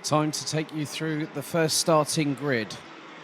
Time to take you through the first starting grid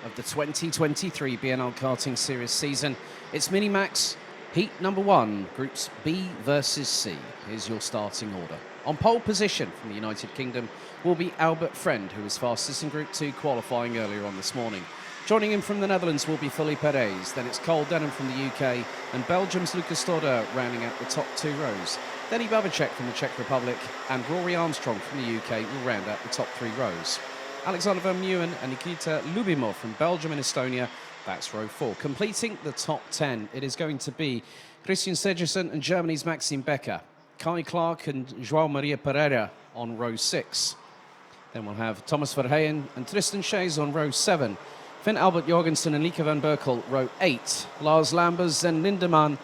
of the 2023 BNL Karting Series season. It's Minimax, heat number 1, groups B versus C. Here's your starting order. On pole position from the United Kingdom will be Albert Friend, who was fastest in Group 2 qualifying earlier on this morning. Joining him from the Netherlands will be Felipe Perez, then it's Cole Denham from the UK, and Belgium's Lucas Stoddard rounding out the top 2 rows. Denny Babacek from the Czech Republic and Rory Armstrong from the UK will round out the top 3 rows. Alexander Van Meeuwen and Nikita Lubimov from Belgium and Estonia, that's row 4. Completing the top 10, it is going to be Christian Segerson and Germany's Maxime Becker, Kai Clark and João Maria Pereira on row 6. Then we'll have Thomas Verheyen and Tristan Shays on row 7. Finn Albert Jorgensen and Lieke van Berkel, row 8. Lars Lambers and Lindemann,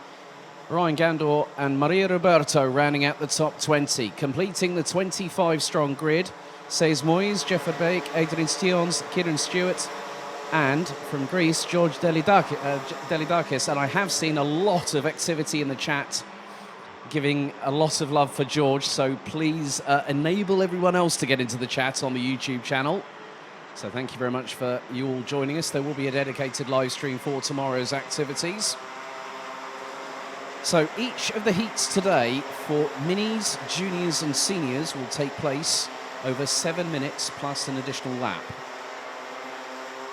Ryan Gandor and Maria Roberto rounding out the top 20. Completing the 25-strong grid, Seis Moyes, Jeff Verbeek, Adrian Stions, Kieran Stewart, and from Greece, George Delidakis. And I have seen a lot of activity in the chat, giving a lot of love for George, so please enable everyone else to get into the chat on the YouTube channel. So thank you very much for you all joining us. There will be a dedicated live stream for tomorrow's activities. So each of the heats today for minis, juniors and seniors will take place over 7 minutes plus an additional lap.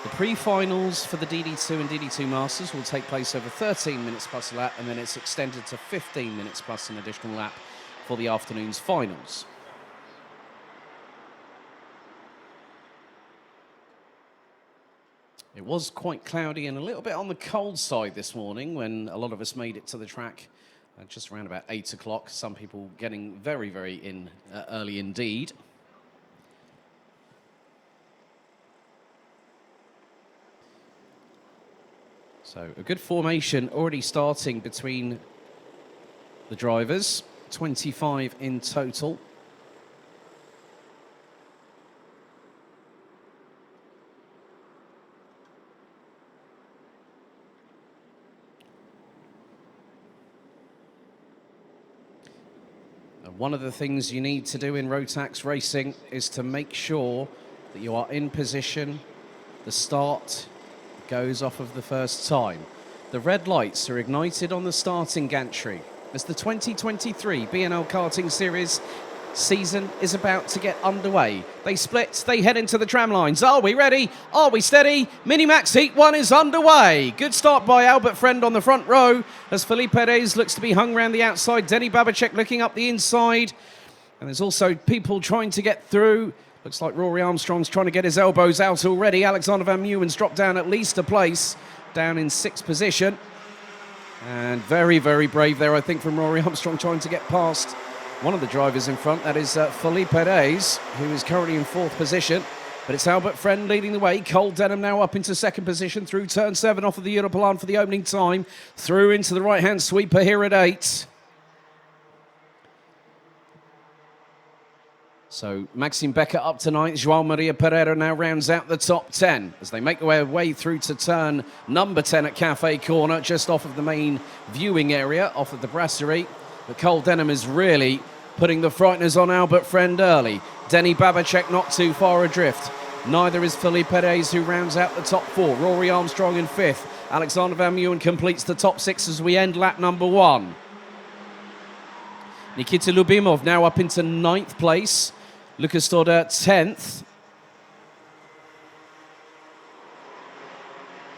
The pre-finals for the DD2 and DD2 Masters will take place over 13 minutes plus a lap, and then it's extended to 15 minutes plus an additional lap for the afternoon's finals. It was quite cloudy and a little bit on the cold side this morning when a lot of us made it to the track just around about 8 o'clock. Some people getting very, very early indeed. So a good formation already starting between the drivers, 25 in total. One of the things you need to do in Rotax racing is to make sure that you are in position. The start goes off of the first time. The red lights are ignited on the starting gantry as the 2023 BNL Karting Series season is about to get underway. They split, they head into the tram lines. Are we ready? Are we steady? Minimax Heat 1 is underway. Good start by Albert Friend on the front row as Felipe Perez looks to be hung around the outside. Denny Babacek looking up the inside. And there's also people trying to get through. Looks like Rory Armstrong's trying to get his elbows out already. Alexander Van Meeuwen's dropped down at least a place, down in 6th position. And very, very brave there, I think, from Rory Armstrong trying to get past one of the drivers in front. That is Felipe Perez, who is currently in 4th position. But it's Albert Friend leading the way. Cole Denham now up into 2nd position through turn 7 off of the Europlan for the opening time. Through into the right-hand sweeper here at 8. So Maxime Becker up to 9th. João Maria Pereira now rounds out the top 10 as they make their way through to turn number 10 at Cafe Corner, just off of the main viewing area, off of the brasserie. But Cole Denham is really putting the frighteners on Albert Friend early. Denny Babacek not too far adrift. Neither is Felipe Perez, who rounds out the top 4. Rory Armstrong in 5th. Alexander Van Meeuwen completes the top 6 as we end lap number 1. Nikita Lubimov now up into 9th place. Lucas Stoddard 10th.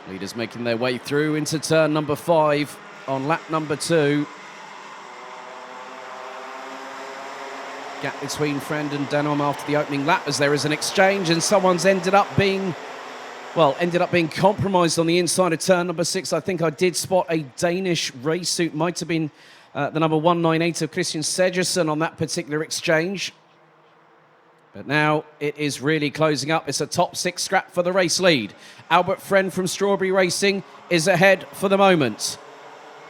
Leaders making their way through into turn number 5 on lap number 2. Gap between Friend and Denham after the opening lap as there is an exchange and someone's ended up being compromised on the inside of turn number 6. I think I did spot a Danish race suit. Might have been the number 198 of Christian Segerson on that particular exchange. But now it is really closing up. It's a top 6 scrap for the race lead. Albert Friend from Strawberry Racing is ahead for the moment.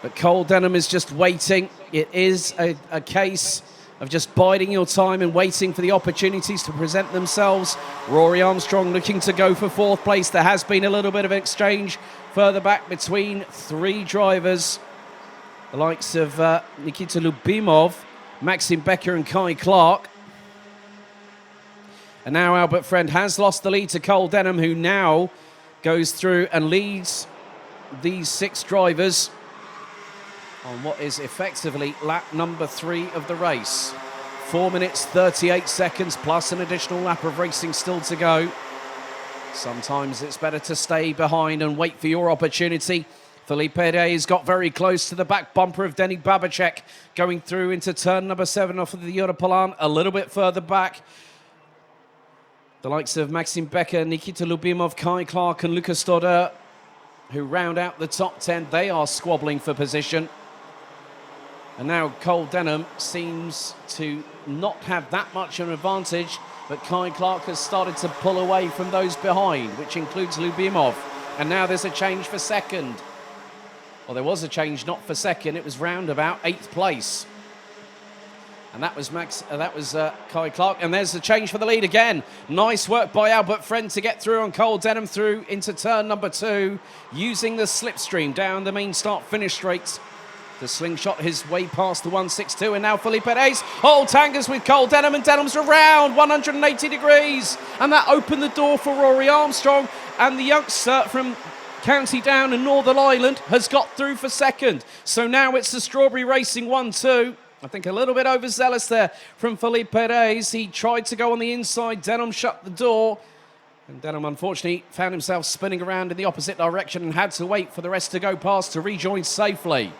But Cole Denham is just waiting. It is a case of just biding your time and waiting for the opportunities to present themselves. Rory Armstrong looking to go for 4th place. There has been a little bit of an exchange further back between 3 drivers. The likes of Nikita Lubimov, Maxime Becker and Kai Clark. And now Albert Friend has lost the lead to Cole Denham, who now goes through and leads these 6 drivers on what is effectively lap number 3 of the race. 4 minutes, 38 seconds, plus an additional lap of racing still to go. Sometimes it's better to stay behind and wait for your opportunity. Felipe Perez got very close to the back bumper of Denny Babacek, going through into turn number 7 off of the Europolan, a little bit further back. The likes of Maxim Becker, Nikita Lubimov, Kai Clark and Lucas Stoddard, who round out the top 10, they are squabbling for position. And now Cole Denham seems to not have that much of an advantage, but Kai Clark has started to pull away from those behind, which includes Lubimov. And now there's a change for second. Well, there was a change not for second, it was round about 8th place. And that was Kai Clark. And there's the change for the lead again. Nice work by Albert Friend to get through on Cole Denham through into turn number 2, using the slipstream down the main start-finish straight to slingshot his way past the 162. And now Felipe Perez tangers with Cole Denham, and Denham's around 180 degrees. And that opened the door for Rory Armstrong. And the youngster from County Down and Northern Ireland has got through for second. So now it's the Strawberry Racing 1-2. I think a little bit overzealous there from Felipe Perez. He tried to go on the inside. Denham shut the door. And Denham, unfortunately, found himself spinning around in the opposite direction and had to wait for the rest to go past to rejoin safely.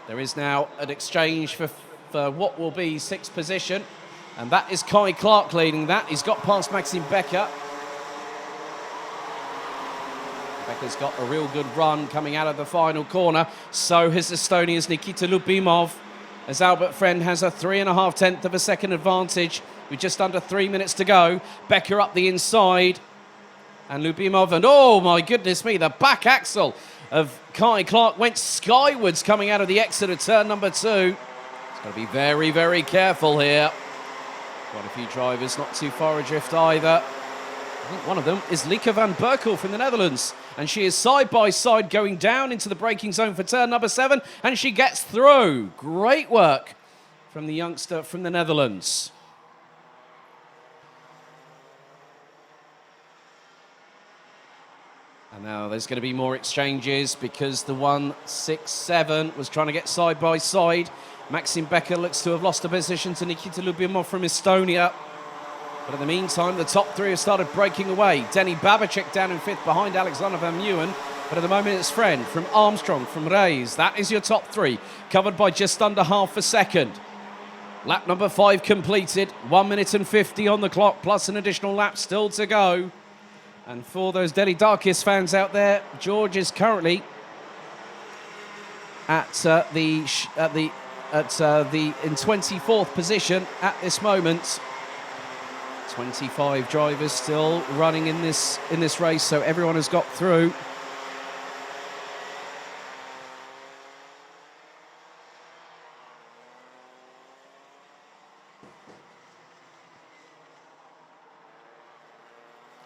There is now an exchange for what will be 6th position. And that is Kai Clark leading that. He's got past Maxim Becker. Becker's got a real good run coming out of the final corner. So has Estonia's Nikita Lubimov, as Albert Friend has a 3.5 of a second advantage with just under 3 minutes to go. Becker up the inside. And Lubimov, and oh my goodness me, the back axle of Kai Clark went skywards coming out of the exit of turn number 2. It's got to be very, very careful here. Quite a few drivers not too far adrift either. I think one of them is Lieke van Berkel from the Netherlands. And she is side by side going down into the braking zone for turn number 7. And she gets through. Great work from the youngster from the Netherlands. And now there's going to be more exchanges because the 167 was trying to get side by side. Maxim Becker looks to have lost a position to Nikita Lubimov from Estonia. But in the meantime, the top 3 have started breaking away. Denny Babacek down in 5th behind Alexander Van Meeuwen. But at the moment, it's Friend from Armstrong, from Reyes. That is your top 3, covered by just under half a second. Lap number 5 completed. 1 minute and 50 on the clock, plus an additional lap still to go. And for those Delhi Darkest fans out there, George is currently in 24th position at this moment. 25 drivers still running in this race, so everyone has got through.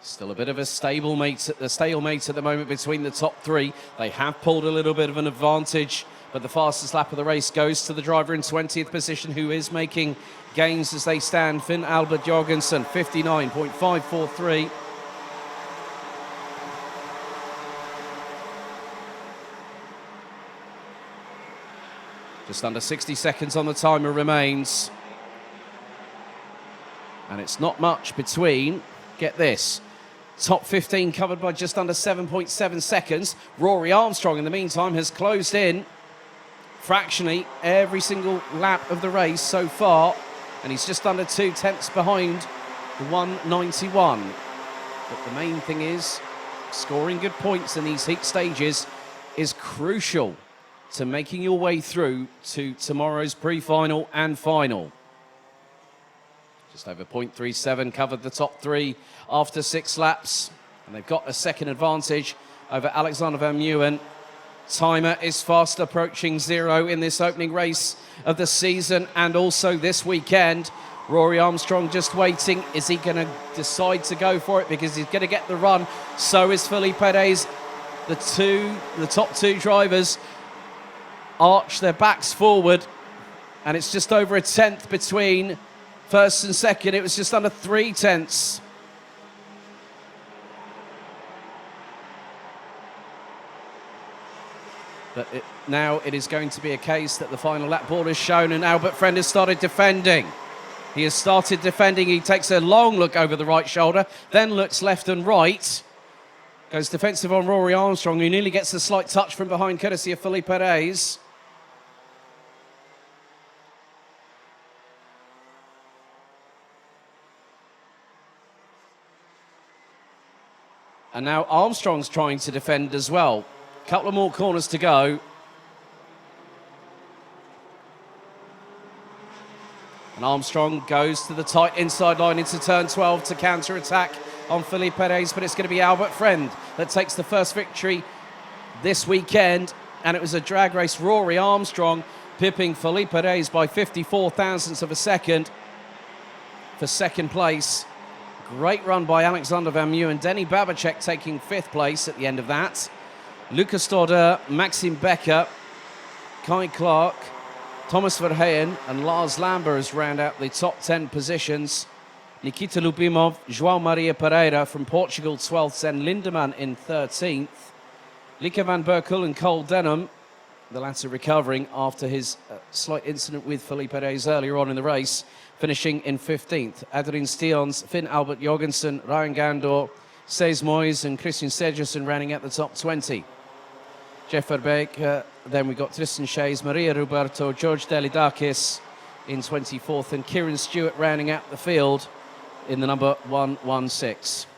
Still a bit of a stalemate at the moment between the top 3. They have pulled a little bit of an advantage, but the fastest lap of the race goes to the driver in 20th position, who is making gains as they stand. Finn Albert Jorgensen, 59.543. Just under 60 seconds on the timer remains. And it's not much between, get this, top 15 covered by just under 7.7 seconds. Rory Armstrong, in the meantime, has closed in fractionally every single lap of the race so far, and he's just under 0.2 behind the 191. But the main thing is, scoring good points in these heat stages is crucial to making your way through to tomorrow's pre-final and final. Just over 0.37 covered the top 3 after 6 laps, and they've got a second advantage over Alexander Van Meeuwen. Timer is fast approaching 0 in this opening race of the season and also this weekend. Rory Armstrong just waiting. Is he going to decide to go for it? Because he's going to get the run. So is Felipe Perez. The top 2 drivers arch their backs forward, and it's just over 0.1 between First and second, it was just under 3 tenths. But now it is going to be a case that the final lap board has shown, and Albert Friend has started defending. He has started defending. He takes a long look over the right shoulder, then looks left and right. Goes defensive on Rory Armstrong, who nearly gets a slight touch from behind, courtesy of Felipe Reyes. And now Armstrong's trying to defend as well. Couple of more corners to go. And Armstrong goes to the tight inside line into turn 12 to counter-attack on Felipe Reyes, but it's going to be Albert Friend that takes the first victory this weekend. And it was a drag race. Rory Armstrong pipping Felipe Reyes by 54 thousandths of a second for second place. Great run by Alexander Van Meeuwen. Denny Babacek taking fifth place at the end of that. Lucas Dorder, Maxim Becker, Kai Clark, Thomas Verheyen and Lars Lambers round out the top 10 positions. Nikita Lubimov, João Maria Pereira from Portugal 12th, and Lindemann in 13th. Lieke van Berkel and Cole Denham, the latter recovering after his slight incident with Felipe Reyes earlier on in the race, finishing in 15th. Adrien Steons, Finn Albert Jorgensen, Ryan Gandor, Seis Moyes and Christian Segerson rounding out the top 20. Jeff Verbeek, then we got Tristan Shays, Maria Roberto, George Delidakis in 24th, and Kieran Stewart rounding out the field in the number 116.